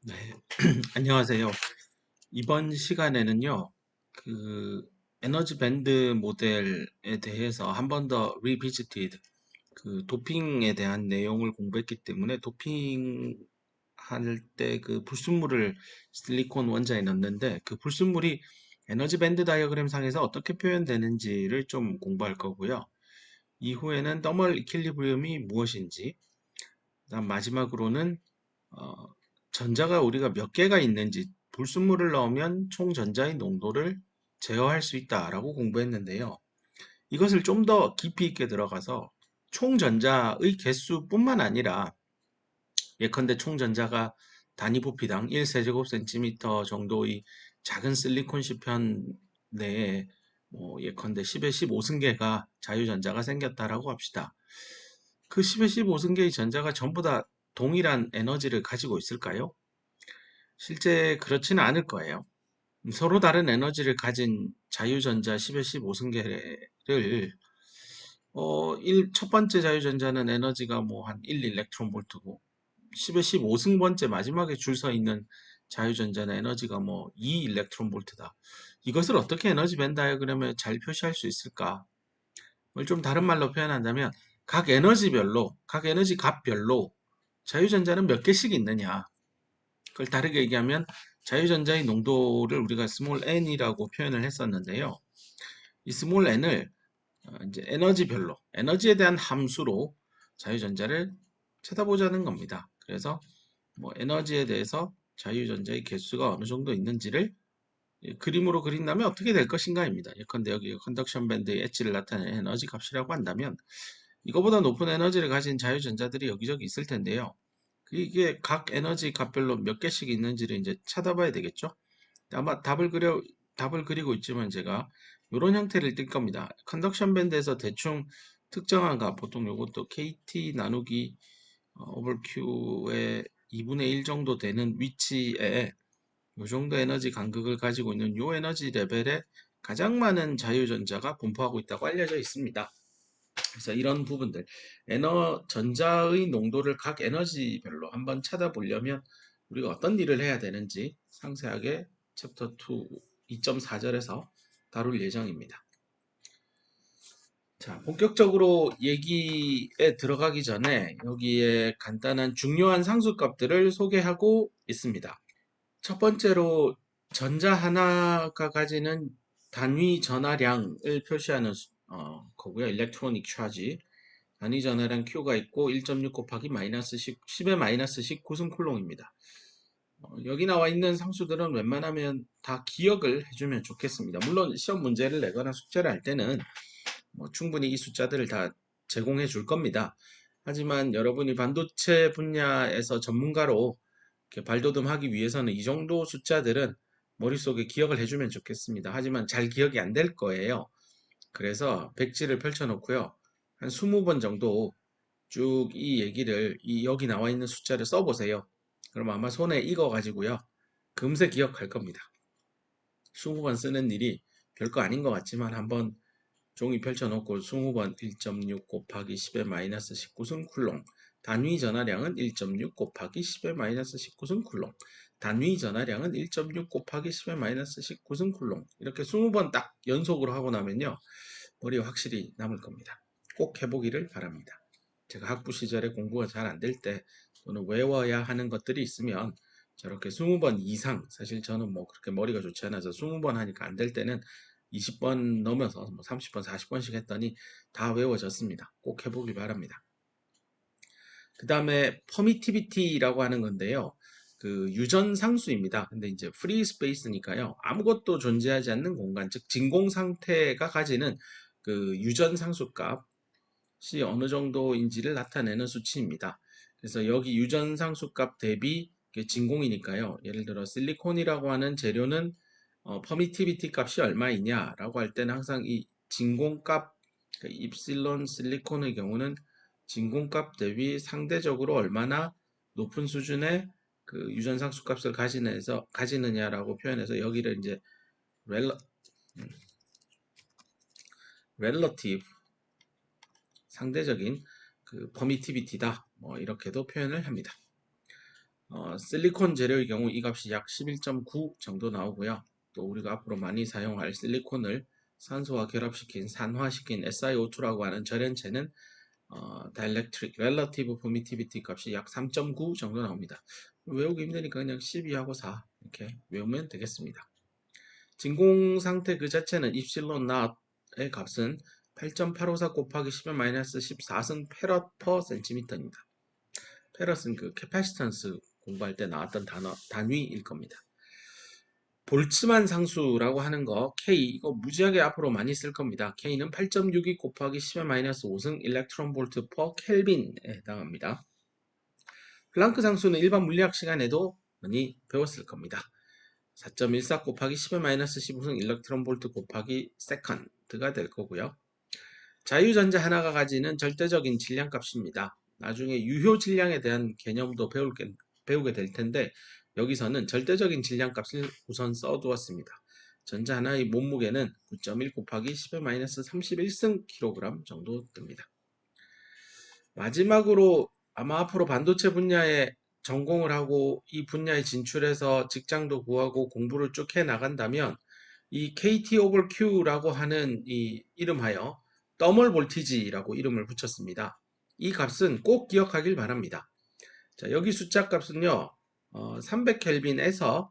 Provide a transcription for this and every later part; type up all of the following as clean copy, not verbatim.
네, 안녕하세요. 이번 시간에는요, 그 에너지 밴드 모델에 대해서 한 번 더 리비지티드, 그 도핑에 대한 내용을 공부했기 때문에 도핑 할 때 그 불순물을 실리콘 원자에 넣는데 그 불순물이 에너지 밴드 다이어그램 상에서 어떻게 표현되는지를 좀 공부할 거고요. 이후에는 더멀 이퀄리브리엄이 무엇인지, 그다음 마지막으로는 어, 전자가 우리가 몇 개가 있는지 불순물을 넣으면 총 전자의 농도를 제어할 수 있다라고 공부했는데요. 이것을 좀 더 깊이 있게 들어가서 총 전자의 개수뿐만 아니라 예컨대 총 전자가 단위 부피당 1세제곱센티미터 정도의 작은 실리콘 시편 내에 뭐 예컨대 10의 15승계가 자유전자가 생겼다라고 합시다. 그 10의 15승계의 전자가 전부 다 동일한 에너지를 가지고 있을까요? 실제 그렇지는 않을 거예요. 서로 다른 에너지를 가진 자유전자 10의 15승계를 첫 번째 자유전자는 에너지가 뭐 한 1 일렉트론 볼트고 10의 15승번째 마지막에 줄 서 있는 자유전자는 에너지가 뭐 2 일렉트론 볼트다. 이것을 어떻게 에너지 밴 다이어그램에 잘 표시할 수 있을까? 이걸 좀 다른 말로 표현한다면 각 에너지별로, 각 에너지 값별로 자유전자는 몇 개씩 있느냐? 그걸 다르게 얘기하면 자유전자의 농도를 우리가 스몰 n이라고 표현을 했었는데요. 이 스몰 n을 이제 에너지별로, 에너지에 대한 함수로 자유전자를 찾아보자는 겁니다. 그래서 뭐 에너지에 대해서 자유전자의 개수가 어느 정도 있는지를 그림으로 그린다면 어떻게 될 것인가입니다. 예컨대 여기 컨덕션 밴드의 엣지를 나타내는 에너지 값이라고 한다면 이거보다 높은 에너지를 가진 자유전자들이 여기저기 있을 텐데요. 이게 각 에너지 값별로 몇 개씩 있는지를 이제 찾아봐야 되겠죠. 아마 답을 그리고 있지만 제가 이런 형태를 띌 겁니다. 컨덕션 밴드에서 대충 특정한 값, 보통 이것도 KT 나누기 오버 Q의 2분의 1 정도 되는 위치에 이 정도 에너지 간극을 가지고 있는 이 에너지 레벨에 가장 많은 자유전자가 분포하고 있다고 알려져 있습니다. 그래서 이런 부분들, 전자의 농도를 각 에너지별로 한번 찾아보려면 우리가 어떤 일을 해야 되는지 상세하게 챕터 2 2.4절에서 다룰 예정입니다. 자, 본격적으로 얘기에 들어가기 전에 여기에 간단한 중요한 상수값들을 소개하고 있습니다. 첫 번째로 전자 하나가 가지는 단위 전하량을 표시하는 거고요. 일렉트로닉 차지. 단위 전하량 Q가 있고 1.6 곱하기 마이너스 10의 마이너스 19승 쿨롱입니다. 여기 나와 있는 상수들은 웬만하면 다 기억을 해주면 좋겠습니다. 물론 시험 문제를 내거나 숙제를 할 때는 뭐 충분히 이 숫자들을 다 제공해 줄 겁니다. 하지만 여러분이 반도체 분야에서 전문가로 이렇게 발돋움하기 위해서는 이 정도 숫자들은 머릿속에 기억을 해주면 좋겠습니다. 하지만 잘 기억이 안 될 거예요. 그래서 백지를 펼쳐놓고요. 한 20번 정도 쭉 이 얘기를 여기 나와 있는 숫자를 써보세요. 그럼 아마 손에 익어가지고요. 금세 기억할 겁니다. 20번 쓰는 일이 별거 아닌 것 같지만 한번 종이 펼쳐놓고 20번 1.6 곱하기 10의 마이너스 19승 쿨롱. 단위 전하량은 1.6 곱하기 10의 마이너스 19승 쿨롱. 단위 전하량은 1.6 곱하기 10의 마이너스 19승 쿨롱. 이렇게 20번 딱 연속으로 하고 나면요. 머리에 확실히 남을 겁니다. 꼭 해보기를 바랍니다. 제가 학부 시절에 공부가 잘 안 될 때 또는 외워야 하는 것들이 있으면 저렇게 20번 이상, 사실 저는 뭐 그렇게 머리가 좋지 않아서 20번 하니까 안 될 때는 20번 넘어서 뭐 30번, 40번씩 했더니 다 외워졌습니다. 꼭 해보길 바랍니다. 그 다음에 퍼미티비티라고 하는 건데요. 그 유전 상수입니다. 근데 이제 프리 스페이스니까요. 아무것도 존재하지 않는 공간, 즉 진공 상태가 가지는 그 유전 상수 값이 어느 정도인지를 나타내는 수치입니다. 그래서 여기 유전 상수 값 대비 진공이니까요. 예를 들어 실리콘이라고 하는 재료는 퍼미티비티 값이 얼마이냐라고 할 때는 항상 이 진공값, 입실론 실리콘의 경우는 진공값 대비 상대적으로 얼마나 높은 수준의 그 유전상수 값을 가지느냐라고 표현해서 여기를 이제 렐러, 렐러티브 상대적인 그 퍼미티비티다 뭐 이렇게도 표현을 합니다. 실리콘 재료의 경우 이 값이 약 11.9 정도 나오고요. 또 우리가 앞으로 많이 사용할 실리콘을 산소와 결합시킨 산화시킨 SiO2라고 하는 절연체는 Dielectric Relative Permittivity 값이 약 3.9 정도 나옵니다. 외우기 힘드니까 그냥 12하고 4 이렇게 외우면 되겠습니다. 진공 상태 그 자체는 입실론 낫의 값은 8.854 곱하기 10의 마이너스 14승 페럿 퍼 센티미터입니다. 페럿은 그 캐파시턴스 공부할 때 나왔던 단위일 겁니다. 볼츠만 상수라고 하는 거 K 이거 무지하게 앞으로 많이 쓸 겁니다. K는 8.62 곱하기 10의 마이너스 5승 일렉트론 볼트 퍼 켈빈에 해당합니다. 플랑크 상수는 일반 물리학 시간에도 많이 배웠을 겁니다. 4.14 곱하기 10의 마이너스 15승 일렉트론 볼트 곱하기 세컨드가 될 거고요. 자유전자 하나가 가지는 절대적인 질량값입니다. 나중에 유효 질량에 대한 개념도 배우게 될 텐데 여기서는 절대적인 질량값을 우선 써두었습니다. 전자 하나의 몸무게는 9.1 곱하기 10의 마이너스 31승 kg 정도 됩니다. 마지막으로 아마 앞으로 반도체 분야에 전공을 하고 이 분야에 진출해서 직장도 구하고 공부를 쭉 해 나간다면 이 KT over Q라고 하는 이 이름하여 더멀 볼티지라고 이름을 붙였습니다. 이 값은 꼭 기억하길 바랍니다. 자, 여기 숫자 값은요, 300켈빈에서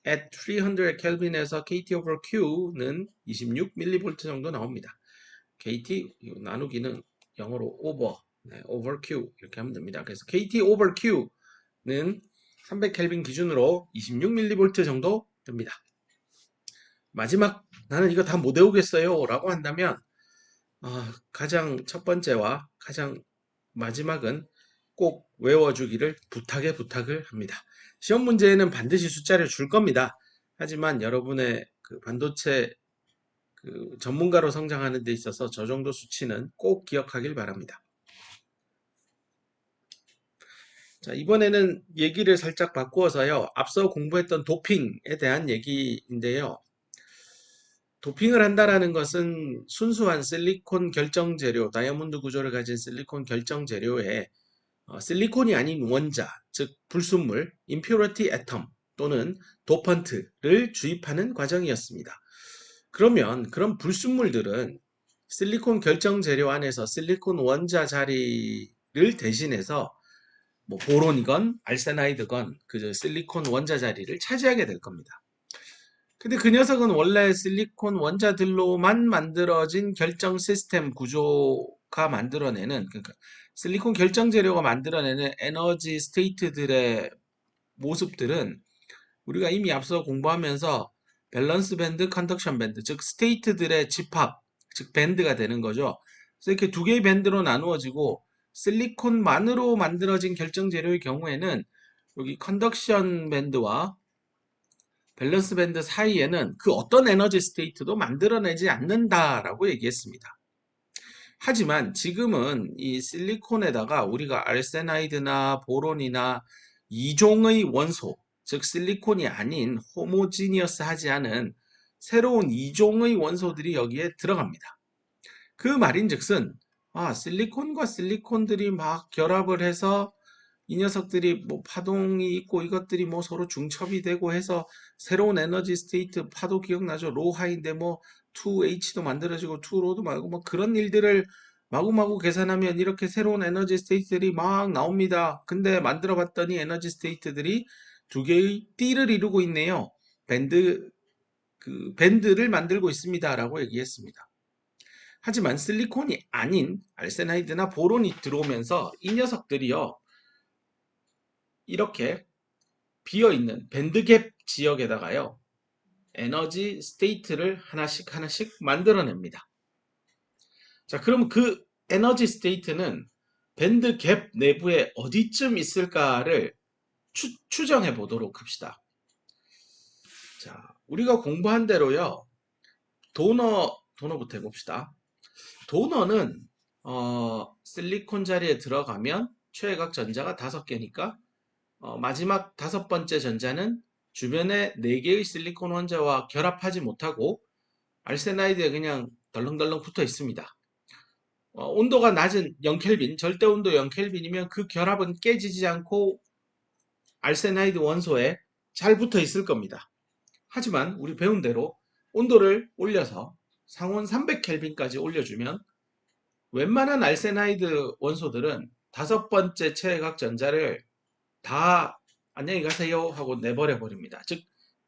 at 300 켈빈에서 KT over Q는 26mV 정도 나옵니다. KT 나누기는 영어로 over, over Q 이렇게 하면 됩니다. 그래서 KT over Q는 300켈빈 기준으로 26mV 정도 됩니다. 마지막 나는 이거 다 못 외우겠어요 라고 한다면 가장 첫 번째와 가장 마지막은 꼭 외워주기를 부탁을 합니다. 시험 문제에는 반드시 숫자를 줄 겁니다. 하지만 여러분의 그 반도체 그 전문가로 성장하는 데 있어서 저 정도 수치는 꼭 기억하길 바랍니다. 자, 이번에는 얘기를 살짝 바꾸어서요. 앞서 공부했던 도핑에 대한 얘기인데요. 도핑을 한다라는 것은 순수한 실리콘 결정 재료, 다이아몬드 구조를 가진 실리콘 결정 재료에 실리콘이 아닌 원자, 즉 불순물, impurity atom 또는 도펀트를 주입하는 과정이었습니다. 그러면 그런 불순물들은 실리콘 결정 재료 안에서 실리콘 원자 자리를 대신해서 뭐 보론이건 알세나이드건 그 실리콘 원자 자리를 차지하게 될 겁니다. 근데 그 녀석은 원래 실리콘 원자들로만 만들어진 결정 시스템 구조가 만들어내는, 그러니까 실리콘 결정 재료가 만들어내는 에너지 스테이트들의 모습들은 우리가 이미 앞서 공부하면서 밸런스 밴드, 컨덕션 밴드, 즉 스테이트들의 집합, 즉 밴드가 되는 거죠. 그래서 이렇게 두 개의 밴드로 나누어지고 실리콘만으로 만들어진 결정 재료의 경우에는 여기 컨덕션 밴드와 밸런스 밴드 사이에는 그 어떤 에너지 스테이트도 만들어내지 않는다라고 얘기했습니다. 하지만 지금은 이 실리콘에다가 우리가 알세나이드나 보론이나 이종의 원소, 즉 실리콘이 아닌 호모지니어스 하지 않은 새로운 이종의 원소들이 여기에 들어갑니다. 그 말인즉슨 실리콘과 실리콘들이 막 결합을 해서 이 녀석들이 뭐 파동이 있고 이것들이 뭐 서로 중첩이 되고 해서 새로운 에너지 스테이트 파도 기억나죠? 로하인데 뭐 2H도 만들어지고 2로도 말고 뭐 그런 일들을 마구마구 계산하면 이렇게 새로운 에너지 스테이트들이 막 나옵니다. 근데 만들어 봤더니 에너지 스테이트들이 두 개의 띠를 이루고 있네요. 밴드를 만들고 있습니다라고 얘기했습니다. 하지만 실리콘이 아닌 알세나이드나 보론이 들어오면서 이 녀석들이요. 이렇게 비어있는 밴드갭 지역에다가요. 에너지 스테이트를 하나씩 만들어냅니다. 자, 그럼 그 에너지 스테이트는 밴드갭 내부에 어디쯤 있을까를 추정해 보도록 합시다. 자, 우리가 공부한 대로요. 도너부터 해봅시다. 도너는 실리콘 자리에 들어가면 최외곽 전자가 5개니까 마지막 5번째 전자는 주변에 4개의 실리콘 원자와 결합하지 못하고 알세나이드에 그냥 덜렁덜렁 붙어 있습니다. 온도가 낮은 0켈빈, 절대 온도 0켈빈이면 그 결합은 깨지지 않고 알세나이드 원소에 잘 붙어 있을 겁니다. 하지만 우리 배운 대로 온도를 올려서 상온 300켈빈까지 올려주면 웬만한 알세나이드 원소들은 다섯 번째 최외각 전자를 다 안녕히 가세요 하고 내버려 버립니다. 즉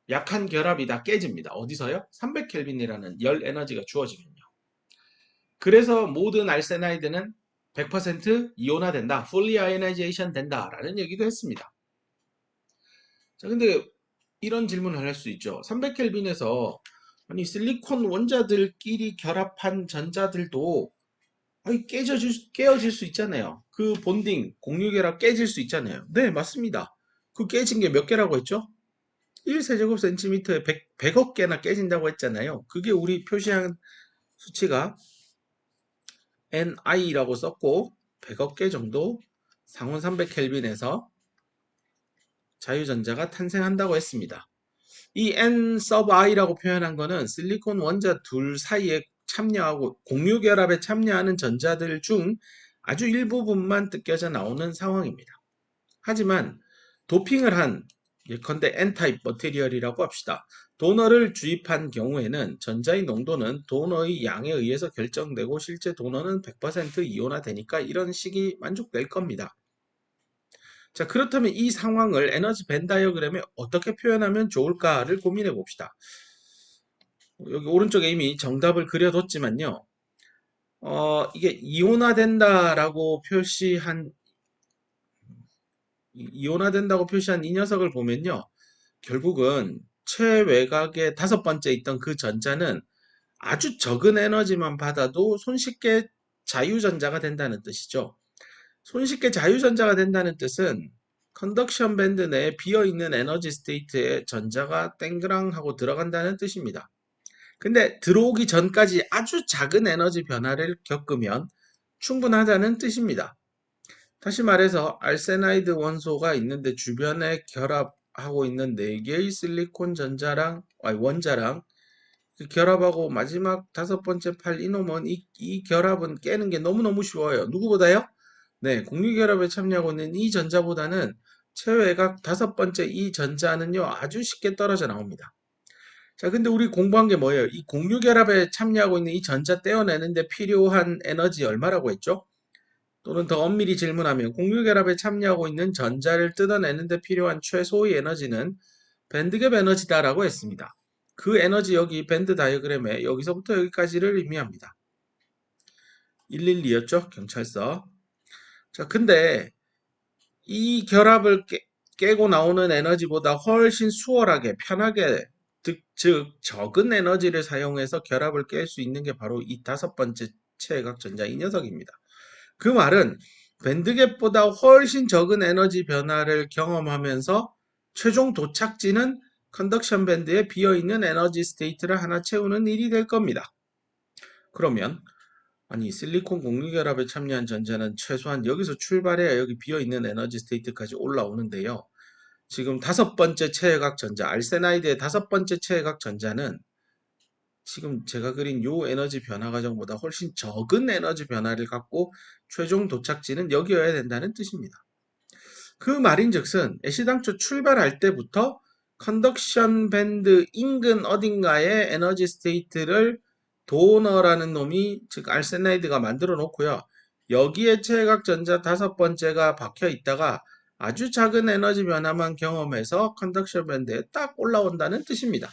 약한 결합이 다 깨집니다. 어디서요? 300켈빈이라는 열 에너지가 주어지면요. 그래서 모든 알세나이드는 100% 이온화된다. fully ionization 된다라는 얘기도 했습니다. 자, 근데 이런 질문을 할 수 있죠. 300켈빈에서 아니 실리콘 원자들끼리 결합한 전자들도 아니, 깨어질 수 있잖아요. 그 본딩, 공유결합 깨질 수 있잖아요. 네, 맞습니다. 그 깨진 게 몇 개라고 했죠? 1세제곱센티미터에 100억 개나 깨진다고 했잖아요. 그게 우리 표시한 수치가 NI라고 썼고 100억 개 정도 상온 300켈빈에서 자유전자가 탄생한다고 했습니다. 이 N sub I라고 표현한 거는 실리콘 원자 둘 사이에 참여하고 공유결합에 참여하는 전자들 중 아주 일부분만 뜯겨져 나오는 상황입니다. 하지만 도핑을 한 예컨대 N-타입 머티리얼이라고 합시다. 도너를 주입한 경우에는 전자의 농도는 도너의 양에 의해서 결정되고 실제 도너는 100% 이온화되니까 이런 식이 만족될 겁니다. 자, 그렇다면 이 상황을 에너지 밴 다이어그램에 어떻게 표현하면 좋을까를 고민해 봅시다. 여기 오른쪽에 이미 정답을 그려뒀지만요. 이게 이온화된다고 표시한 이 녀석을 보면요. 결국은 최외곽의 다섯 번째 있던 그 전자는 아주 적은 에너지만 받아도 손쉽게 자유전자가 된다는 뜻이죠. 손쉽게 자유전자가 된다는 뜻은 컨덕션 밴드 내에 비어있는 에너지 스테이트에 전자가 땡그랑 하고 들어간다는 뜻입니다. 근데 들어오기 전까지 아주 작은 에너지 변화를 겪으면 충분하다는 뜻입니다. 다시 말해서 알세나이드 원소가 있는데 주변에 결합하고 있는 4개의 실리콘 원자랑 그 결합하고 마지막 다섯 번째 팔 이놈은 이 결합은 깨는 게 너무너무 쉬워요. 누구보다요? 네, 공유결합에 참여하고 있는 이 전자보다는 최외각 다섯 번째 이 전자는요, 아주 쉽게 떨어져 나옵니다. 자, 근데 우리 공부한 게 뭐예요? 이 공유결합에 참여하고 있는 이 전자 떼어내는데 필요한 에너지 얼마라고 했죠? 또는 더 엄밀히 질문하면 공유결합에 참여하고 있는 전자를 뜯어내는데 필요한 최소의 에너지는 밴드갭 에너지다라고 했습니다. 그 에너지 여기 밴드 다이어그램에 여기서부터 여기까지를 의미합니다. 112였죠? 경찰서. 자, 근데 이 결합을 깨고 나오는 에너지보다 훨씬 수월하게 편하게 즉 적은 에너지를 사용해서 결합을 깰 수 있는 게 바로 이 다섯 번째 최외각 전자 이 녀석입니다. 그 말은 밴드갭보다 훨씬 적은 에너지 변화를 경험하면서 최종 도착지는 컨덕션 밴드에 비어있는 에너지 스테이트를 하나 채우는 일이 될 겁니다. 그러면 아니 실리콘 공유결합에 참여한 전자는 최소한 여기서 출발해야 여기 비어있는 에너지 스테이트까지 올라오는데요. 지금 다섯 번째 최외각 전자, 알세나이드의 다섯 번째 최외각 전자는 지금 제가 그린 요 에너지 변화 과정보다 훨씬 적은 에너지 변화를 갖고 최종 도착지는 여기여야 된다는 뜻입니다. 그 말인즉슨 애시당초 출발할 때부터 컨덕션 밴드 인근 어딘가에 에너지 스테이트를 도너라는 놈이 즉 알세나이드가 만들어 놓고요. 여기에 최외각 전자 다섯 번째가 박혀 있다가 아주 작은 에너지 변화만 경험해서 컨덕션 밴드에 딱 올라온다는 뜻입니다.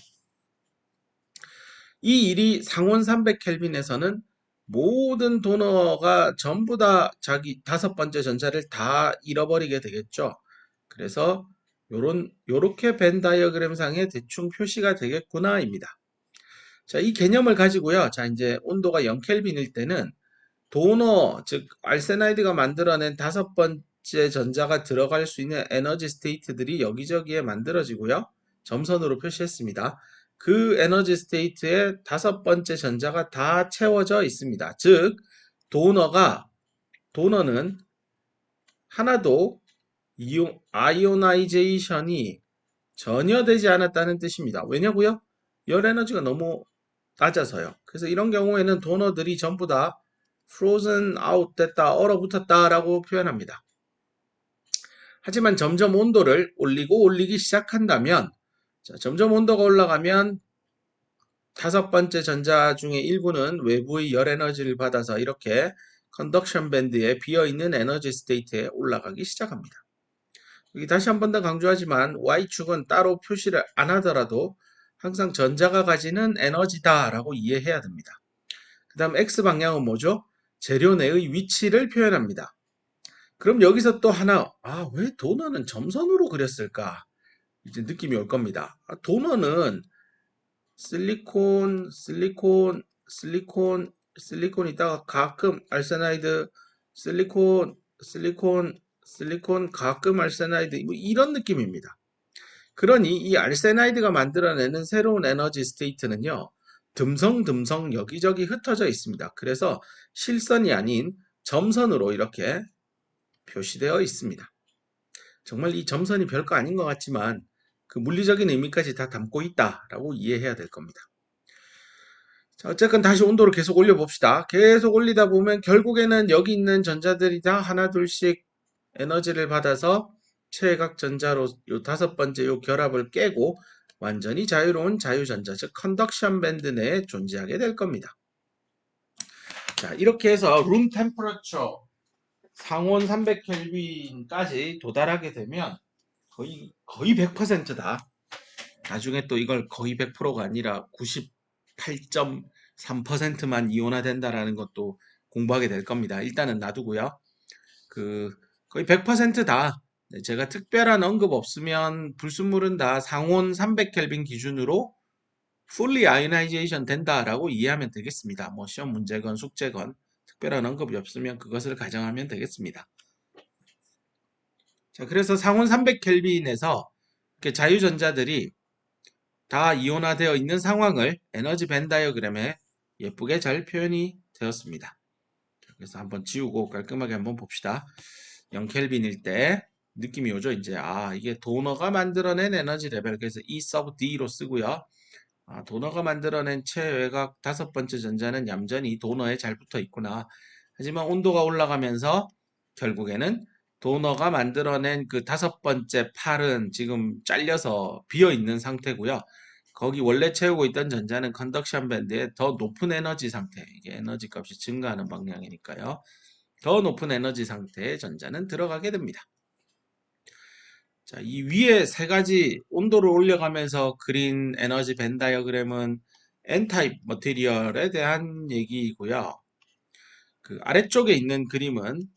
이 일이 상온 300켈빈에서는 모든 도너가 전부 다 자기 다섯 번째 전자를 다 잃어버리게 되겠죠. 그래서 요렇게 벤 다이어그램 상에 대충 표시가 되겠구나입니다. 자, 이 개념을 가지고요. 자, 이제 온도가 0켈빈일 때는 도너, 즉 알세나이드가 만들어낸 다섯 번째 전자가 들어갈 수 있는 에너지 스테이트들이 여기저기에 만들어지고요. 점선으로 표시했습니다. 그 에너지 스테이트에 다섯 번째 전자가 다 채워져 있습니다. 즉 도너는 하나도 아이오나이제이션이 전혀 되지 않았다는 뜻입니다. 왜냐고요? 열 에너지가 너무 낮아서요. 그래서 이런 경우에는 도너들이 전부 다 frozen out 됐다, 얼어붙었다라고 표현합니다. 하지만 점점 온도를 올리기 시작한다면, 자, 점점 온도가 올라가면 다섯 번째 전자 중에 일부는 외부의 열 에너지를 받아서 이렇게 컨덕션 밴드에 비어있는 에너지 스테이트에 올라가기 시작합니다. 여기 다시 한 번 더 강조하지만 Y축은 따로 표시를 안 하더라도 항상 전자가 가지는 에너지다라고 이해해야 됩니다. 그 다음 X방향은 뭐죠? 재료 내의 위치를 표현합니다. 그럼 여기서 또 하나, 왜 도너는 점선으로 그렸을까? 이제 느낌이 올 겁니다. 도너는 실리콘 있다가 가끔 알세나이드, 실리콘, 가끔 알세나이드, 뭐 이런 느낌입니다. 그러니 이 알세나이드가 만들어내는 새로운 에너지 스테이트는요, 듬성듬성 여기저기 흩어져 있습니다. 그래서 실선이 아닌 점선으로 이렇게 표시되어 있습니다. 정말 이 점선이 별거 아닌 것 같지만 그 물리적인 의미까지 다 담고 있다라고 이해해야 될 겁니다. 자, 어쨌건 다시 온도를 계속 올려봅시다. 계속 올리다 보면 결국에는 여기 있는 전자들이 다 하나 둘씩 에너지를 받아서 최외각 전자로 요 다섯 번째 요 결합을 깨고 완전히 자유로운 자유전자, 즉 컨덕션 밴드 내에 존재하게 될 겁니다. 자, 이렇게 해서 룸 템퍼러처 상온 300켈빈까지 도달하게 되면 거의 100%다. 나중에 또 이걸 거의 100%가 아니라 98.3%만 이온화된다라는 것도 공부하게 될 겁니다. 일단은 놔두고요. 거의 100%다. 제가 특별한 언급 없으면 불순물은 다 상온 300켈빈 기준으로 fully ionization 된다라고 이해하면 되겠습니다. 뭐 시험 문제건 숙제건 특별한 언급이 없으면 그것을 가정하면 되겠습니다. 자, 그래서 상온 300켈빈에서 자유전자들이 다 이온화되어 있는 상황을 에너지 밴 다이어그램에 예쁘게 잘 표현이 되었습니다. 그래서 한번 지우고 깔끔하게 한번 봅시다. 0켈빈일 때 느낌이 오죠. 이제 이게 도너가 만들어낸 에너지 레벨, 그래서 E sub D로 쓰고요. 도너가 만들어낸 최외곽 다섯 번째 전자는 얌전히 도너에 잘 붙어 있구나. 하지만 온도가 올라가면서 결국에는 도너가 만들어낸 그 다섯 번째 팔은 지금 잘려서 비어 있는 상태고요. 거기 원래 채우고 있던 전자는 컨덕션 밴드의 더 높은 에너지 상태, 이게 에너지 값이 증가하는 방향이니까요. 더 높은 에너지 상태의 전자는 들어가게 됩니다. 자, 이 위에 세 가지 온도를 올려가면서 그린 에너지 밴 다이어그램은 N타입 머티리얼에 대한 얘기이고요. 그 아래쪽에 있는 그림은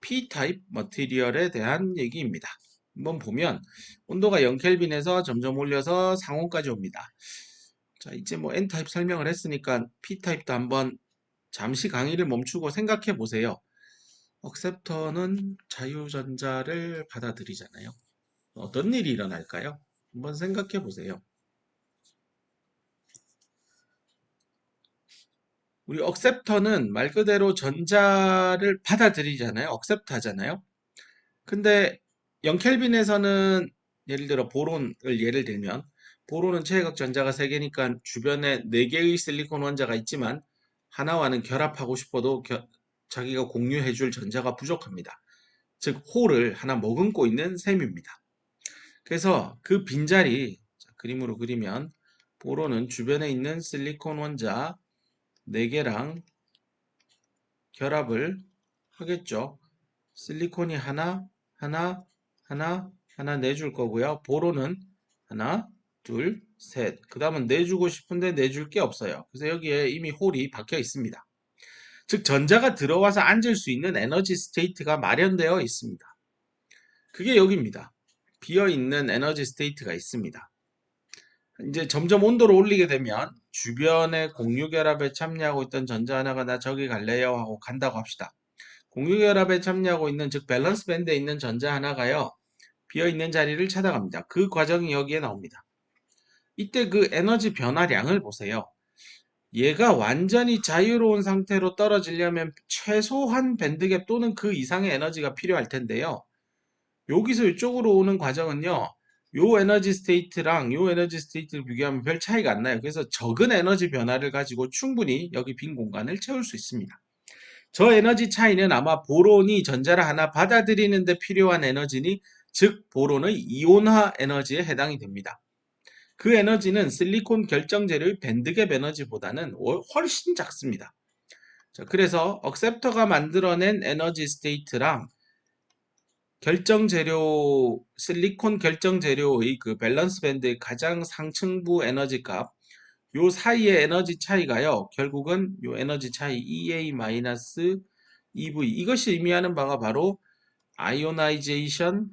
P타입 머티리얼에 대한 얘기입니다. 한번 보면 온도가 0켈빈에서 점점 올려서 상온까지 옵니다. 자, 이제 뭐 N타입 설명을 했으니까 P타입도 한번 잠시 강의를 멈추고 생각해 보세요. 억셉터는 자유전자를 받아들이잖아요. 어떤 일이 일어날까요? 한번 생각해 보세요. 우리 억셉터는 말 그대로 전자를 받아들이잖아요. 억셉트 하잖아요. 근데 0켈빈에서는 예를 들어 보론을 예를 들면 보론은 최외각 전자가 3개니까 주변에 4개의 실리콘 원자가 있지만 하나와는 결합하고 싶어도 자기가 공유해줄 전자가 부족합니다. 즉 홀을 하나 머금고 있는 셈입니다. 그래서 그 빈자리 그림으로 그리면 보론은 주변에 있는 실리콘 원자 4개랑 결합을 하겠죠. 실리콘이 하나 내줄 거고요. 보론은 하나, 둘, 셋. 그 다음은 내주고 싶은데 내줄 게 없어요. 그래서 여기에 이미 홀이 박혀 있습니다. 즉 전자가 들어와서 앉을 수 있는 에너지 스테이트가 마련되어 있습니다. 그게 여기입니다. 비어있는 에너지 스테이트가 있습니다. 이제 점점 온도를 올리게 되면 주변의 공유결합에 참여하고 있던 전자 하나가 나 저기 갈래요 하고 간다고 합시다. 공유결합에 참여하고 있는 즉 밸런스 밴드에 있는 전자 하나가요. 비어있는 자리를 찾아갑니다. 그 과정이 여기에 나옵니다. 이때 그 에너지 변화량을 보세요. 얘가 완전히 자유로운 상태로 떨어지려면 최소한 밴드갭 또는 그 이상의 에너지가 필요할 텐데요. 여기서 이쪽으로 오는 과정은요. 요 에너지 스테이트랑 요 에너지 스테이트를 비교하면 별 차이가 안 나요. 그래서 적은 에너지 변화를 가지고 충분히 여기 빈 공간을 채울 수 있습니다. 저 에너지 차이는 아마 보론이 전자를 하나 받아들이는데 필요한 에너지니 즉 보론의 이온화 에너지에 해당이 됩니다. 그 에너지는 실리콘 결정재료의 밴드갭 에너지보다는 훨씬 작습니다. 자, 그래서 억셉터가 만들어낸 에너지 스테이트랑 실리콘 결정재료의 그 밸런스 밴드의 가장 상층부 에너지 값, 요 사이의 에너지 차이가요, 결국은 요 에너지 차이 EA-EV, 이것이 의미하는 바가 바로 아이오나이제이션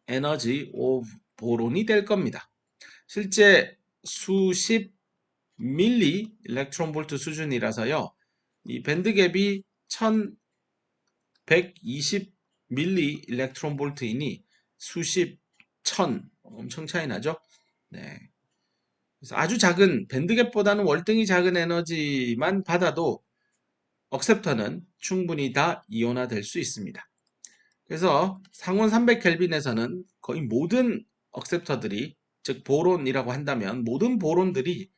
에너지 오브 보론이 될 겁니다. 실제 수십 밀리 일렉트론 볼트 수준이라서요, 이 밴드갭이 1120 밀리 일렉트론 볼트이니 수십, 천, 엄청 차이 나죠? 네. 그래서 아주 작은, 밴드갭보다는 월등히 작은 에너지만 받아도 억셉터는 충분히 다 이온화 될 수 있습니다. 그래서 상온 300켈빈에서는 거의 모든 억셉터들이, 즉 보론이라고 한다면 모든 보론들이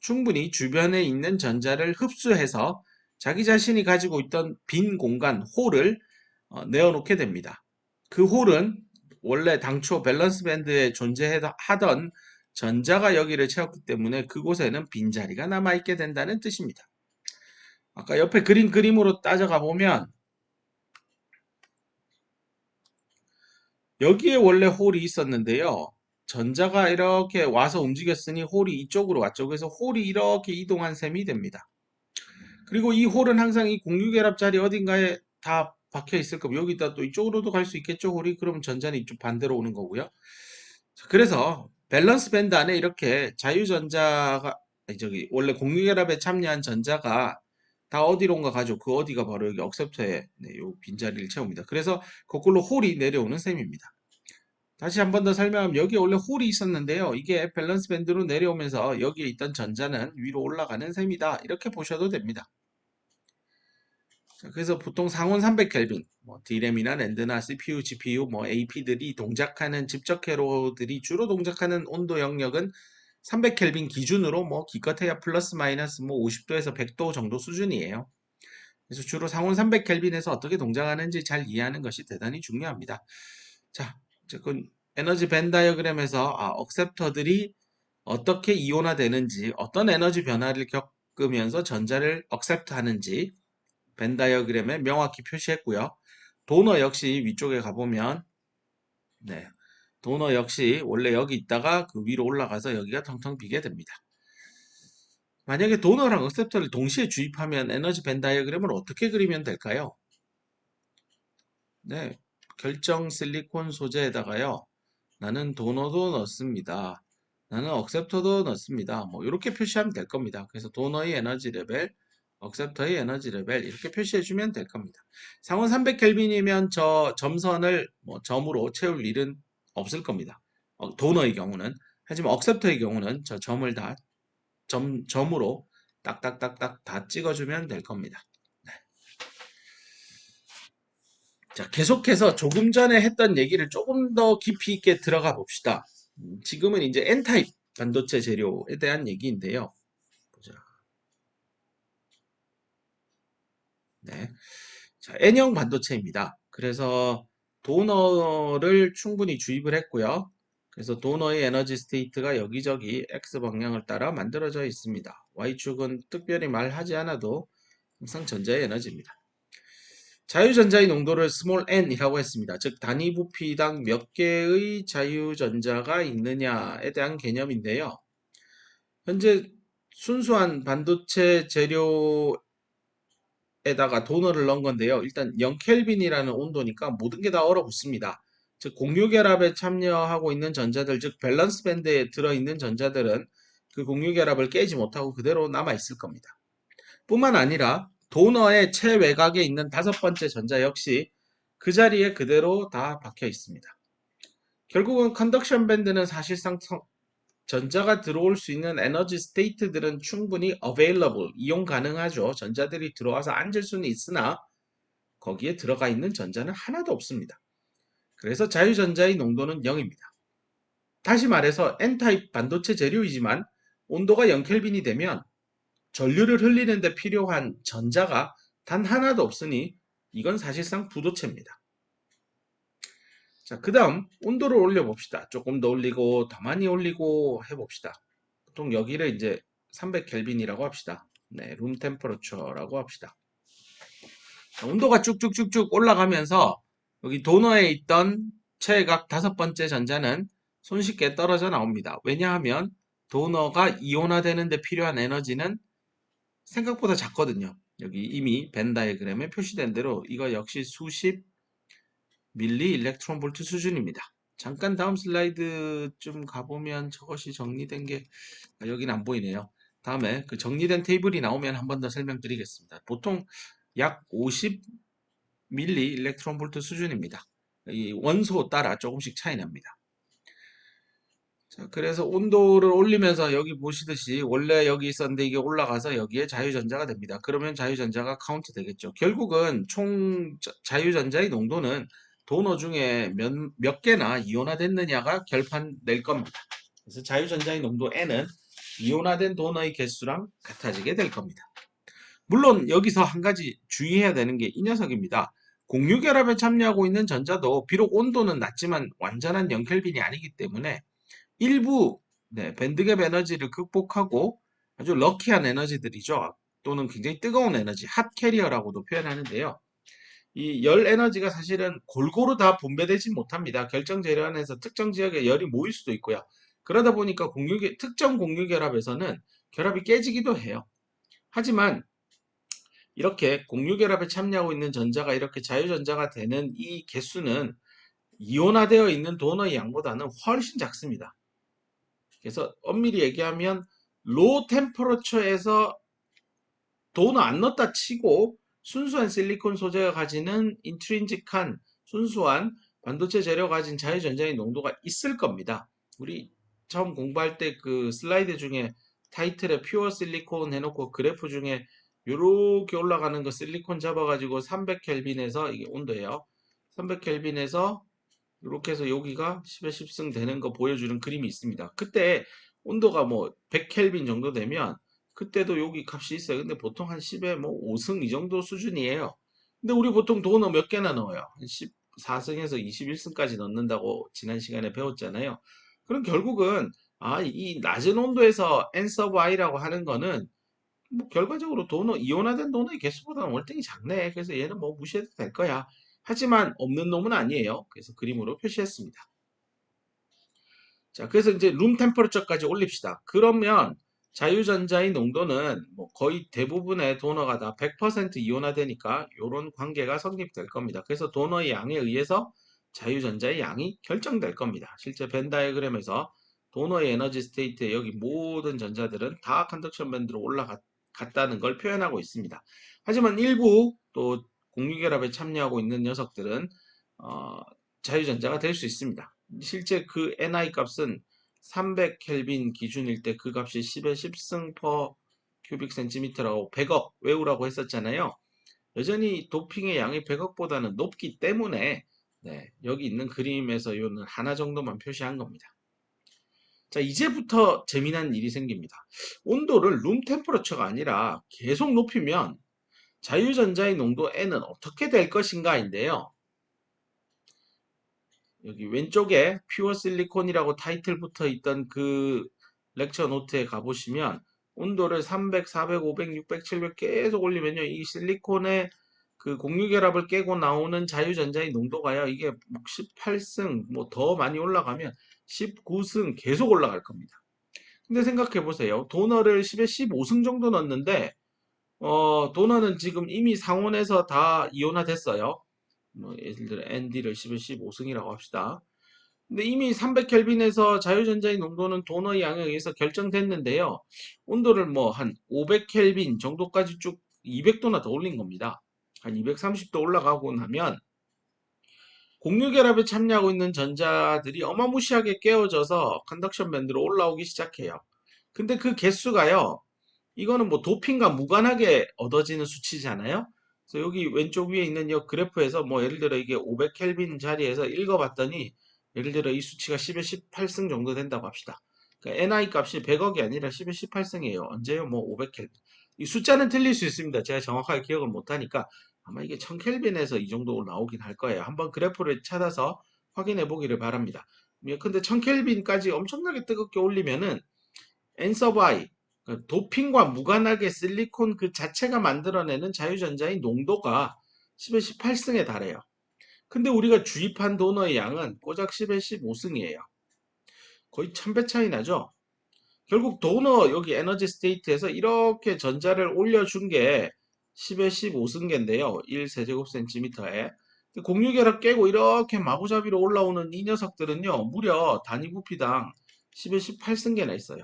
충분히 주변에 있는 전자를 흡수해서 자기 자신이 가지고 있던 빈 공간, 홀을 내어놓게 됩니다. 그 홀은 원래 당초 밸런스 밴드에 존재하던 전자가 여기를 채웠기 때문에 그곳에는 빈자리가 남아있게 된다는 뜻입니다. 아까 옆에 그린 그림으로 따져가 보면 여기에 원래 홀이 있었는데요. 전자가 이렇게 와서 움직였으니 홀이 이쪽으로 왔죠. 그래서 홀이 이렇게 이동한 셈이 됩니다. 그리고 이 홀은 항상 이 공유결합 자리 어딘가에 다 박혀 있을 거고, 여기다 또 이쪽으로도 갈 수 있겠죠, 홀이. 그럼 전자는 이쪽 반대로 오는 거고요. 그래서 밸런스 밴드 안에 이렇게 자유전자가, 아니, 저기 원래 공유결합에 참여한 전자가 다 어디론가 가죠. 그 어디가 바로 여기 억셉터에, 네, 요 빈자리를 채웁니다. 그래서 거꾸로 홀이 내려오는 셈입니다. 다시 한 번 더 설명하면, 여기 원래 홀이 있었는데요. 이게 밸런스 밴드로 내려오면서 여기에 있던 전자는 위로 올라가는 셈이다, 이렇게 보셔도 됩니다. 그래서 보통 상온 300켈빈, 뭐 D램이나 랜드나 CPU, GPU, 뭐 AP들이 동작하는, 집적 회로들이 주로 동작하는 온도 영역은 300켈빈 기준으로 뭐 기껏해야 플러스 마이너스 뭐 50도에서 100도 정도 수준이에요. 그래서 주로 상온 300켈빈에서 어떻게 동작하는지 잘 이해하는 것이 대단히 중요합니다. 자, 어쨌건 에너지 밴 다이어그램에서 억셉터들이 어떻게 이온화되는지, 어떤 에너지 변화를 겪으면서 전자를 억셉트 하는지 벤 다이어그램에 명확히 표시했고요. 도너 역시 위쪽에 가보면, 네, 도너 역시 원래 여기 있다가 그 위로 올라가서 여기가 텅텅 비게 됩니다. 만약에 도너랑 억셉터를 동시에 주입하면 에너지 벤 다이어그램을 어떻게 그리면 될까요? 네, 결정 실리콘 소재에다가요, 나는 도너도 넣습니다. 나는 억셉터도 넣습니다. 뭐 이렇게 표시하면 될 겁니다. 그래서 도너의 에너지 레벨, 억셉터의 에너지 레벨 이렇게 표시해 주면 될 겁니다. 상온 300켈빈이면 저 점선을 뭐 점으로 채울 일은 없을 겁니다. 도너의 경우는. 하지만 억셉터의 경우는 저 점을 다 점으로 딱딱딱딱 다 찍어주면 될 겁니다. 네. 자, 계속해서 조금 전에 했던 얘기를 조금 더 깊이 있게 들어가 봅시다. 지금은 이제 N타입 반도체 재료에 대한 얘기인데요. 보자. 네. 자, N형 반도체입니다. 그래서 도너를 충분히 주입을 했고요. 그래서 도너의 에너지 스테이트가 여기저기 X 방향을 따라 만들어져 있습니다. Y축은 특별히 말하지 않아도 항상 전자의 에너지입니다. 자유전자의 농도를 스몰 n이라고 했습니다. 즉 단위 부피당 몇 개의 자유전자가 있느냐에 대한 개념인데요. 현재 순수한 반도체 재료에다가 도너를 넣은 건데요. 일단 0켈빈이라는 온도니까 모든 게 다 얼어붙습니다. 즉 공유결합에 참여하고 있는 전자들, 즉 밸런스 밴드에 들어있는 전자들은 그 공유결합을 깨지 못하고 그대로 남아있을 겁니다. 뿐만 아니라 도너의 최외곽에 있는 다섯 번째 전자 역시 그 자리에 그대로 다 박혀 있습니다. 결국은 컨덕션 밴드는 사실상 전자가 들어올 수 있는 에너지 스테이트들은 충분히 available, 이용 가능하죠. 전자들이 들어와서 앉을 수는 있으나 거기에 들어가 있는 전자는 하나도 없습니다. 그래서 자유전자의 농도는 0입니다. 다시 말해서 N타입 반도체 재료이지만 온도가 0켈빈이 되면 전류를 흘리는 데 필요한 전자가 단 하나도 없으니 이건 사실상 부도체입니다. 자, 그 다음 온도를 올려봅시다. 조금 더 올리고 더 많이 올리고 해봅시다. 보통 여기를 이제 300켈빈이라고 합시다. 네, 룸 템퍼러처라고 합시다. 자, 온도가 쭉쭉쭉쭉 올라가면서 여기 도너에 있던 최외곽 5번째 전자는 손쉽게 떨어져 나옵니다. 왜냐하면 도너가 이온화되는데 필요한 에너지는 생각보다 작거든요. 여기 이미 벤 다이어그램에 표시된 대로 이거 역시 수십 밀리 일렉트론 볼트 수준입니다. 잠깐 다음 슬라이드 좀 가보면 저것이 정리된 게 여기는 안 보이네요. 다음에 그 정리된 테이블이 나오면 한 번 더 설명드리겠습니다. 보통 약 50 밀리 일렉트론 볼트 수준입니다. 이 원소 따라 조금씩 차이 납니다. 자, 그래서 온도를 올리면서 여기 보시듯이 원래 여기 있었는데 이게 올라가서 여기에 자유전자가 됩니다. 그러면 자유전자가 카운트 되겠죠. 결국은 총 자유전자의 농도는 도너 중에 몇 개나 이온화됐느냐가 결판낼 겁니다. 그래서 자유전자의 농도 N은 이온화된 도너의 개수랑 같아지게 될 겁니다. 물론 여기서 한 가지 주의해야 되는 게 이 녀석입니다. 공유결합에 참여하고 있는 전자도 비록 온도는 낮지만 완전한 0켈빈이 아니기 때문에 일부 밴드갭 에너지를 극복하고 아주 럭키한 에너지들이죠. 또는 굉장히 뜨거운 에너지, 핫 캐리어라고도 표현하는데요. 이 열 에너지가 사실은 골고루 다 분배되지 못합니다. 결정 재료 안에서 특정 지역에 열이 모일 수도 있고요. 그러다 보니까 특정 공유결합에서는 결합이 깨지기도 해요. 하지만 이렇게 공유결합에 참여하고 있는 전자가 이렇게 자유전자가 되는 이 개수는 이온화되어 있는 도너의 양보다는 훨씬 작습니다. 그래서 엄밀히 얘기하면 로 템퍼러처에서 도너 안 넣었다 치고 순수한 실리콘 소재가 가지는 인트린직한 순수한 반도체 재료가 가진 자유전자의 농도가 있을 겁니다. 우리 처음 공부할 때 그 슬라이드 중에 타이틀에 퓨어 실리콘 해놓고 그래프 중에 요렇게 올라가는 거 실리콘 잡아가지고 300켈빈에서 이게 온도예요. 300켈빈에서 이렇게 해서 여기가 10에 10승 되는 거 보여주는 그림이 있습니다. 그때 온도가 뭐 100켈빈 정도 되면 그때도 여기 값이 있어요. 근데 보통 한 10에 뭐 5승 이 정도 수준이에요. 근데 우리 보통 도너 몇 개나 넣어요? 한 14승에서 21승까지 넣는다고 지난 시간에 배웠잖아요. 그럼 결국은 이 낮은 온도에서 N 서브 I라고 하는 거는 뭐 결과적으로 도너 이온화된 도너의 개수보다는 월등히 작네. 그래서 얘는 뭐 무시해도 될 거야. 하지만 없는 놈은 아니에요. 그래서 그림으로 표시했습니다. 자, 그래서 이제 룸 템퍼러처까지 올립시다. 그러면 자유전자의 농도는 뭐 거의 대부분의 도너가 다 100% 이온화되니까 이런 관계가 성립될 겁니다. 그래서 도너의 양에 의해서 자유전자의 양이 결정될 겁니다. 실제 벤 다이어그램에서 도너의 에너지 스테이트에 여기 모든 전자들은 다 컨덕션 밴드로 올라갔다는 걸 표현하고 있습니다. 하지만 일부 또 공유결합에 참여하고 있는 녀석들은 어, 자유전자가 될 수 있습니다. 실제 그 NI 값은 300켈빈 기준일 때 그 값이 10에 10승 퍼 큐빅 센티미터라고 100억 외우라고 했었잖아요. 여전히 도핑의 양이 100억보다는 높기 때문에 여기 있는 그림에서 요는 하나 정도만 표시한 겁니다. 자, 이제부터 재미난 일이 생깁니다. 온도를 룸 템퍼러처가 아니라 계속 높이면 자유전자의 농도 N은 어떻게 될 것인가인데요. 여기 왼쪽에 퓨어 실리콘이라고 타이틀 붙어 있던 그 렉처 노트에 가보시면 온도를 300, 400, 500, 600, 700 계속 올리면요. 이 실리콘의 그 공유결합을 깨고 나오는 자유전자의 농도가요. 이게 18승 뭐 더 많이 올라가면 19승 계속 올라갈 겁니다. 근데 생각해 보세요. 도너를 10에 15승 정도 넣었는데 도너는 지금 이미 상온에서 다 이온화됐어요. 뭐 예를 들어 ND를 10에 15승이라고 합시다. 근데 이미 300켈빈에서 자유전자의 농도는 도너의 양에 의해서 결정됐는데요. 온도를 뭐 한 500켈빈 정도까지 쭉 200도나 더 올린 겁니다. 한 230도 올라가고 나면 공유결합에 참여하고 있는 전자들이 어마무시하게 깨어져서 컨덕션 밴드로 올라오기 시작해요. 근데 그 개수가요. 이거는 뭐 도핑과 무관하게 얻어지는 수치잖아요. 그래서 여기 왼쪽 위에 있는 이 그래프에서 뭐 예를 들어 이게 500켈빈 자리에서 읽어봤더니 예를 들어 이 수치가 10에 18승 정도 된다고 합시다. 그러니까 NI 값이 100억이 아니라 10에 18승이에요. 언제요? 뭐 500켈빈. 이 숫자는 틀릴 수 있습니다. 제가 정확하게 기억을 못하니까 아마 이게 1000켈빈에서 이 정도 나오긴 할 거예요. 한번 그래프를 찾아서 확인해 보기를 바랍니다. 근데 1000켈빈까지 엄청나게 뜨겁게 올리면은 엔서바이 도핑과 무관하게 실리콘 그 자체가 만들어내는 자유전자의 농도가 10의 18승에 달해요. 근데 우리가 주입한 도너의 양은 고작 10의 15승이에요. 거의 1000배 차이 나죠? 결국 도너 여기 에너지 스테이트에서 이렇게 전자를 올려준 게 10의 15승계인데요. 1세제곱센티미터에. 공유결합 깨고 이렇게 마구잡이로 올라오는 이 녀석들은요. 무려 단위 부피당 10의 18승계나 있어요.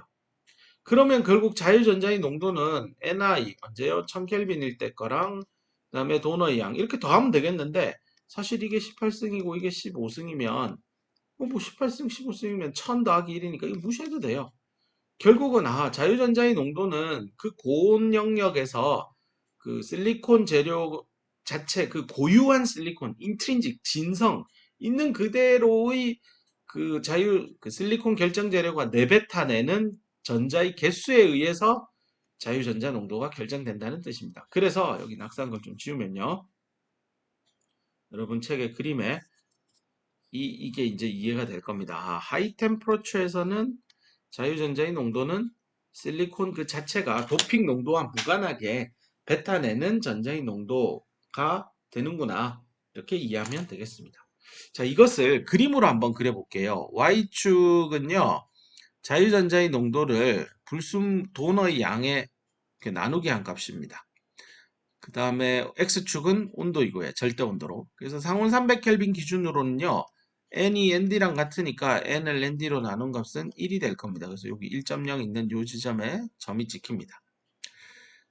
그러면 결국 자유전자의 농도는 Ni 언제요? 1000켈빈일 때 거랑 그다음에 도너의 양 이렇게 더하면 되겠는데 사실 이게 18승이고 이게 15승이면 뭐 18승 15승이면 1000 더하기 1이니까 이거 무시해도 돼요. 결국은 자유전자의 농도는 그 고온 영역에서 그 실리콘 재료 자체 그 고유한 실리콘 인트린직 진성 있는 그대로의 그 실리콘 결정 재료가 내뱉어내는 전자의 개수에 의해서 자유전자 농도가 결정된다는 뜻입니다. 그래서 여기 낙서한 걸 좀 지우면요. 여러분 책의 그림에 이게 이제 이해가 될 겁니다. 하이 템퍼러처에서는 자유전자의 농도는 실리콘 그 자체가 도핑 농도와 무관하게 뱉어내는 전자의 농도가 되는구나. 이렇게 이해하면 되겠습니다. 자, 이것을 그림으로 한번 그려볼게요. Y축은요, 자유전자의 농도를 불순 도너의 양에 나누기 한 값입니다. 그 다음에 X축은 온도이고요. 절대 온도로. 그래서 상온 300켈빈 기준으로는요. N이 ND랑 같으니까 N을 ND로 나눈 값은 1이 될 겁니다. 그래서 여기 1.0 있는 요 지점에 점이 찍힙니다.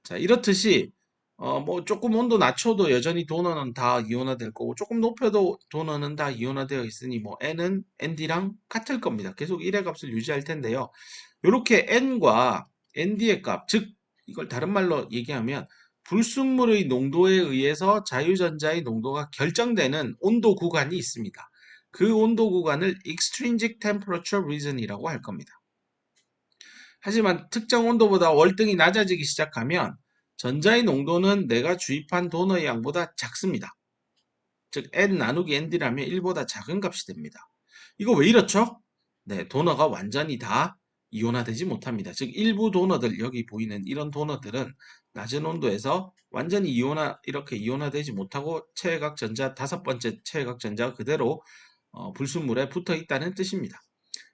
자, 이렇듯이 뭐 조금 온도 낮춰도 여전히 도너는 다 이온화될 거고 조금 높여도 도너는 다 이온화되어 있으니 뭐 N은 ND랑 같을 겁니다. 계속 1의 값을 유지할 텐데요. 이렇게 N과 ND의 값, 즉 이걸 다른 말로 얘기하면 불순물의 농도에 의해서 자유전자의 농도가 결정되는 온도 구간이 있습니다. 그 온도 구간을 extrinsic temperature region이라고 할 겁니다. 하지만 특정 온도보다 월등히 낮아지기 시작하면 전자의 농도는 내가 주입한 도너의 양보다 작습니다. 즉 N 나누기 ND라면 1보다 작은 값이 됩니다. 이거 왜 이렇죠? 네, 도너가 완전히 다 이온화되지 못합니다. 즉 일부 도너들 여기 보이는 이런 도너들은 낮은 온도에서 완전히 이렇게 이온화되지 못하고 체외각 전자 다섯 번째 체외각 전자가 그대로 불순물에 붙어 있다는 뜻입니다.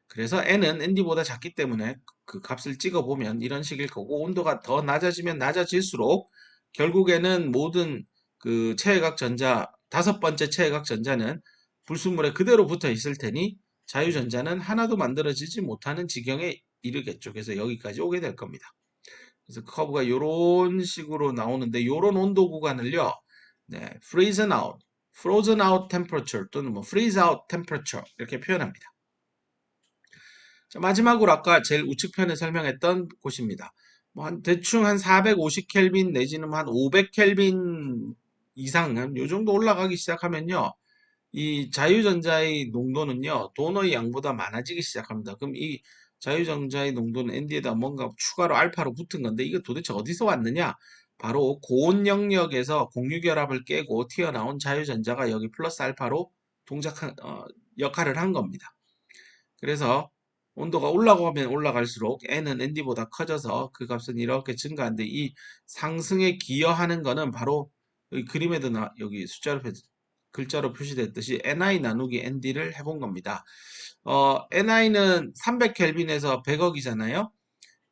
그래서 N은 ND보다 작기 때문에 그 값을 찍어보면 이런 식일 거고 온도가 더 낮아지면 낮아질수록 결국에는 모든 그 체외각 전자 다섯 번째 체외각 전자는 불순물에 그대로 붙어 있을 테니 자유전자는 하나도 만들어지지 못하는 지경에 이르겠죠. 그래서 여기까지 오게 될 겁니다. 그래서 커브가 이런 식으로 나오는데 이런 온도 구간을요. 네, frozen out temperature 또는 뭐 freeze out temperature 이렇게 표현합니다. 자, 마지막으로 아까 제일 우측편에 설명했던 곳입니다. 뭐 대충 한 450켈빈 내지는 한 500켈빈 이상은 요 정도 올라가기 시작하면요. 이 자유전자의 농도는요. 도너의 양보다 많아지기 시작합니다. 그럼 이 자유전자의 농도는 ND에다 뭔가 추가로 알파로 붙은 건데 이거 도대체 어디서 왔느냐? 바로 고온 영역에서 공유결합을 깨고 튀어나온 자유전자가 여기 플러스 알파로 역할을 한 겁니다. 그래서 온도가 올라가면 올라갈수록 N은 ND보다 커져서 그 값은 이렇게 증가하는데 이 상승에 기여하는 거는 바로 여기 그림에도 여기 글자로 표시됐듯이 Ni 나누기 ND를 해본 겁니다. Ni는 300켈빈에서 100억이잖아요.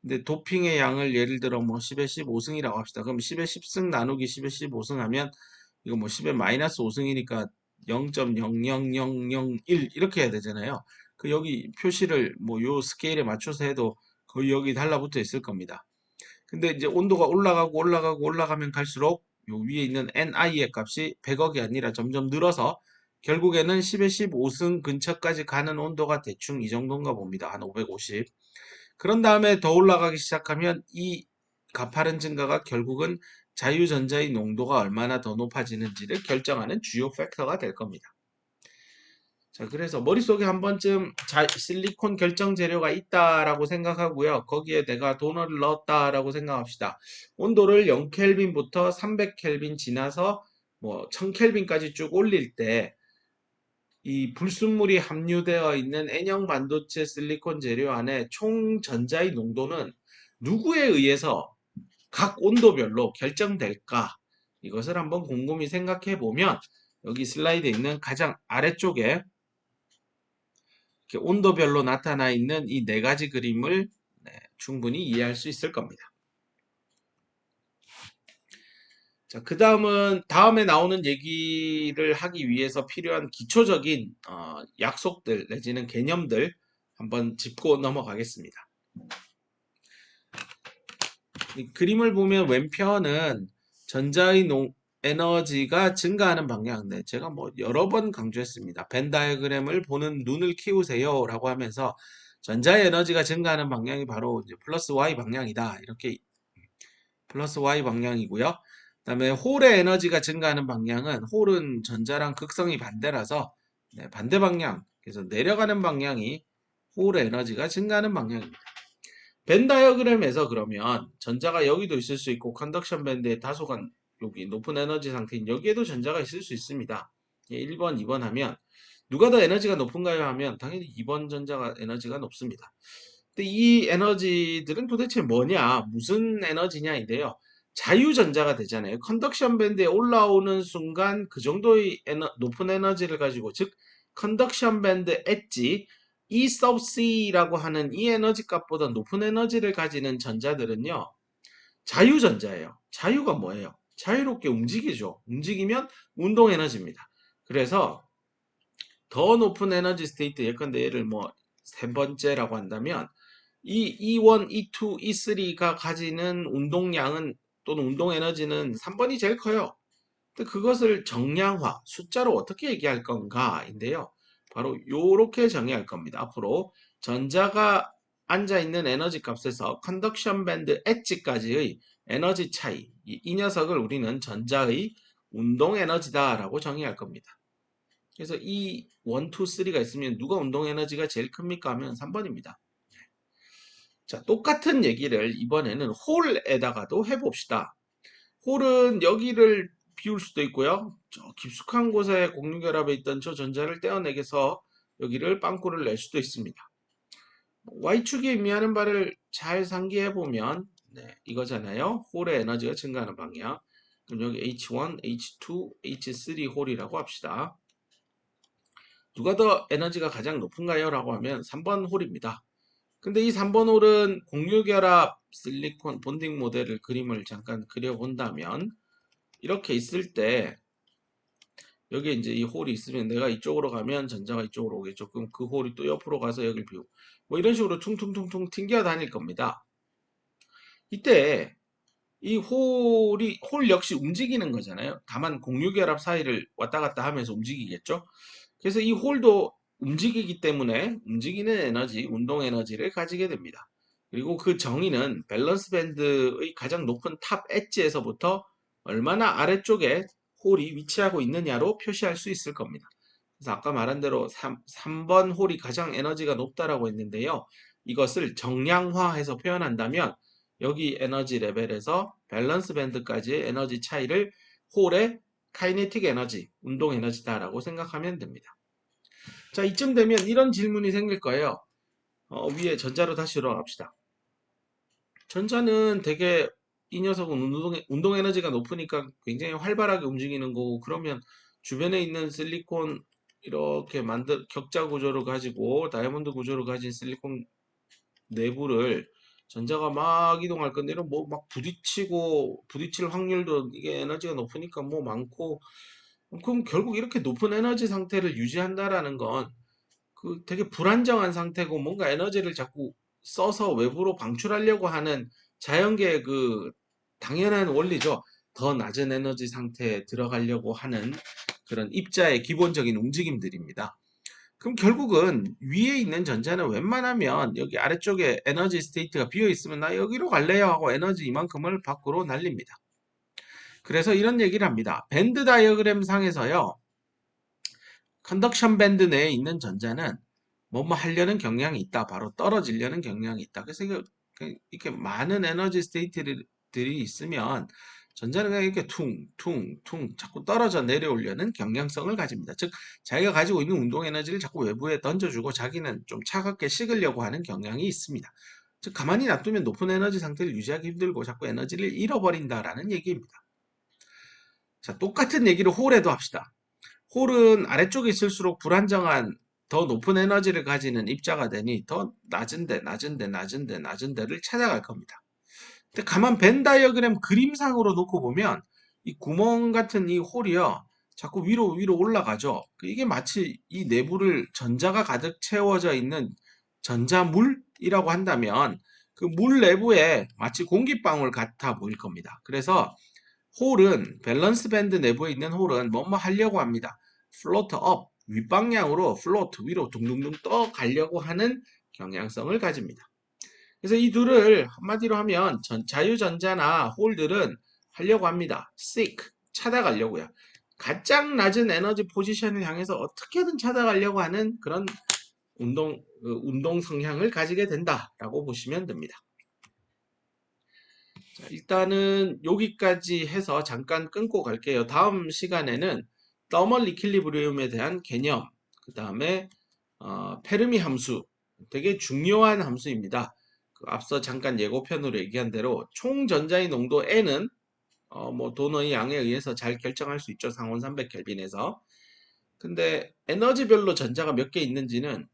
근데 도핑의 양을 예를 들어 뭐 10의 15승이라고 합시다. 그럼 10의 10승 나누기 10의 15승 하면 이거 뭐 10의 마이너스 5승이니까 0.00001 이렇게 해야 되잖아요. 그 여기 표시를 뭐 요 스케일에 맞춰서 해도 거의 여기 달라붙어 있을 겁니다. 근데 이제 온도가 올라가면 갈수록 요 위에 있는 NI의 값이 100억이 아니라 점점 늘어서 결국에는 10의 15승 근처까지 가는 온도가 대충 이 정도인가 봅니다. 한 550. 그런 다음에 더 올라가기 시작하면 이 가파른 증가가 결국은 자유전자의 농도가 얼마나 더 높아지는지를 결정하는 주요 팩터가 될 겁니다. 자, 그래서 머릿속에 한 번쯤 실리콘 결정 재료가 있다라고 생각하고요. 거기에 내가 도너를 넣었다라고 생각합시다. 온도를 0켈빈부터 300켈빈 지나서 뭐 1000켈빈까지 쭉 올릴 때 이 불순물이 함유되어 있는 N형 반도체 실리콘 재료 안에 총 전자의 농도는 누구에 의해서 각 온도별로 결정될까? 이것을 한번 곰곰이 생각해 보면 여기 슬라이드에 있는 가장 아래쪽에 이렇게 온도별로 나타나 있는 이 네 가지 그림을 충분히 이해할 수 있을 겁니다. 자, 그 다음은 다음에 나오는 얘기를 하기 위해서 필요한 기초적인 약속들 내지는 개념들 한번 짚고 넘어가겠습니다. 이 그림을 보면 왼편은 전자의 에너지가 증가하는 방향. 네, 제가 뭐 여러 번 강조했습니다. 벤 다이어그램을 보는 눈을 키우세요 라고 하면서 전자의 에너지가 증가하는 방향이 바로 이제 플러스 Y 방향이다. 이렇게 플러스 Y 방향이고요. 그다음에 홀의 에너지가 증가하는 방향은 홀은 전자랑 극성이 반대라서 반대 방향. 그래서 내려가는 방향이 홀의 에너지가 증가하는 방향입니다. 벤 다이어그램에서 그러면 전자가 여기도 있을 수 있고 컨덕션 밴드의 다소간 여기 높은 에너지 상태인 여기에도 전자가 있을 수 있습니다. 1번, 2번 하면 누가 더 에너지가 높은가요? 하면 당연히 2번 전자가 에너지가 높습니다. 근데 이 에너지들은 도대체 뭐냐? 무슨 에너지냐인데요. 자유전자가 되잖아요. 컨덕션 밴드에 올라오는 순간 그 정도의 높은 에너지를 가지고 즉 컨덕션 밴드 엣지 E sub C라고 하는 이 에너지 값보다 높은 에너지를 가지는 전자들은요. 자유전자예요. 자유가 뭐예요? 자유롭게 움직이죠. 움직이면 운동 에너지입니다. 그래서 더 높은 에너지 스테이트 예컨대 얘를 뭐 세 번째라고 한다면 이 E1, E2, E3가 가지는 운동량은 또는 운동 에너지는 3번이 제일 커요. 근데 그것을 정량화, 숫자로 어떻게 얘기할 건가인데요. 바로 이렇게 정의할 겁니다. 앞으로 전자가 앉아있는 에너지 값에서 컨덕션 밴드 엣지까지의 에너지 차이, 이 녀석을 우리는 전자의 운동 에너지다라고 정의할 겁니다. 그래서 이 1, 2, 3가 있으면 누가 운동 에너지가 제일 큽니까 하면 3번입니다. 자, 똑같은 얘기를 이번에는 홀에다가도 해봅시다. 홀은 여기를 비울 수도 있고요. 저 깊숙한 곳에 공유결합에 있던 저 전자를 떼어내서 여기를 빵꾸를 낼 수도 있습니다. Y축이 의미하는 바를 잘 상기해 보면 이거잖아요. 홀의 에너지가 증가하는 방향. 그럼 여기 H1, H2, H3 홀이라고 합시다. 누가 더 에너지가 가장 높은가요? 라고 하면 3번 홀입니다. 근데 이 3번 홀은 공유결합 실리콘 본딩 모델을 그림을 잠깐 그려본다면 이렇게 있을 때 여기에 이제 이 홀이 있으면 내가 이쪽으로 가면 전자가 이쪽으로 오겠죠. 그럼 그 홀이 또 옆으로 가서 여기를 비우고 뭐 이런 식으로 퉁퉁퉁퉁 튕겨 다닐 겁니다. 이때 이 홀 역시 움직이는 거잖아요. 다만 공유결합 사이를 왔다 갔다 하면서 움직이겠죠. 그래서 이 홀도 움직이기 때문에 움직이는 에너지, 운동 에너지를 가지게 됩니다. 그리고 그 정의는 밸런스 밴드의 가장 높은 탑 엣지에서부터 얼마나 아래쪽에 홀이 위치하고 있느냐로 표시할 수 있을 겁니다. 그래서 아까 말한 대로 3번 홀이 가장 에너지가 높다라고 했는데요. 이것을 정량화해서 표현한다면 여기 에너지 레벨에서 밸런스 밴드까지의 에너지 차이를 홀의 카이네틱 에너지, 운동 에너지다라고 생각하면 됩니다. 자, 이쯤 되면 이런 질문이 생길 거예요. 위에 전자로 다시 돌아갑시다. 전자는 되게 이 녀석은 운동 에너지가 높으니까 굉장히 활발하게 움직이는 거고 그러면 주변에 있는 실리콘 이렇게 격자 구조를 가지고 다이아몬드 구조를 가진 실리콘 내부를 전자가 막 이동할 건데 이런 뭐 막 부딪힐 확률도 이게 에너지가 높으니까 뭐 많고 그럼 결국 이렇게 높은 에너지 상태를 유지한다라는 건 그 되게 불안정한 상태고 뭔가 에너지를 자꾸 써서 외부로 방출하려고 하는 자연계의 그 당연한 원리죠. 더 낮은 에너지 상태에 들어가려고 하는 그런 입자의 기본적인 움직임들입니다. 그럼 결국은 위에 있는 전자는 웬만하면 여기 아래쪽에 에너지 스테이트가 비어 있으면 나 여기로 갈래요 하고 에너지 이만큼을 밖으로 날립니다. 그래서 이런 얘기를 합니다. 밴드 다이어그램 상에서요. 컨덕션 밴드 내에 있는 전자는 뭐뭐 하려는 경향이 있다. 바로 떨어지려는 경향이 있다. 그래서 이렇게 많은 에너지 스테이트들이 있으면 전자는 그냥 이렇게 퉁퉁퉁 자꾸 떨어져 내려오려는 경향성을 가집니다. 즉 자기가 가지고 있는 운동 에너지를 자꾸 외부에 던져주고 자기는 좀 차갑게 식으려고 하는 경향이 있습니다. 즉 가만히 놔두면 높은 에너지 상태를 유지하기 힘들고 자꾸 에너지를 잃어버린다라는 얘기입니다. 자, 똑같은 얘기를 홀에도 합시다. 홀은 아래쪽에 있을수록 불안정한 더 높은 에너지를 가지는 입자가 되니 더 낮은 데를 찾아갈 겁니다. 근데 가만 벤 다이어그램 그림상으로 놓고 보면 이 구멍 같은 이 홀이요. 자꾸 위로 올라가죠. 이게 마치 이 내부를 전자가 가득 채워져 있는 전자물이라고 한다면 그 물 내부에 마치 공기방울 같아 보일 겁니다. 그래서 홀은 밸런스 밴드 내부에 있는 홀은 뭐뭐 하려고 합니다. float up 윗방향으로 float 위로 둥둥둥 떠 가려고 하는 경향성을 가집니다. 그래서 이 둘을 한마디로 하면 자유전자나 홀들은 하려고 합니다. seek 찾아가려고요. 가장 낮은 에너지 포지션을 향해서 어떻게든 찾아가려고 하는 그런 운동 성향을 가지게 된다라고 보시면 됩니다. 자, 일단은 여기까지 해서 잠깐 끊고 갈게요. 다음 시간에는 더멀 이퀄리브리움에 대한 개념, 그 다음에 페르미 함수, 되게 중요한 함수입니다. 앞서 잠깐 예고편으로 얘기한 대로 총 전자의 농도 N은 뭐 도너의 양에 의해서 잘 결정할 수 있죠. 상온 300켈빈에서. 근데 에너지별로 전자가 몇 개 있는지는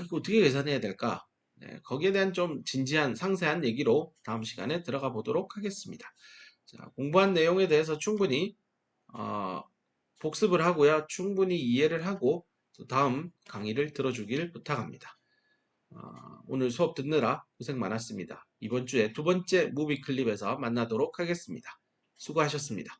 이거 어떻게 계산해야 될까? 네, 거기에 대한 좀 진지한 상세한 얘기로 다음 시간에 들어가 보도록 하겠습니다. 자, 공부한 내용에 대해서 충분히 어, 복습을 하고요. 충분히 이해를 하고 다음 강의를 들어주길 부탁합니다. 오늘 수업 듣느라 고생 많았습니다. 이번 주에 두 번째 무비 클립에서 만나도록 하겠습니다. 수고하셨습니다.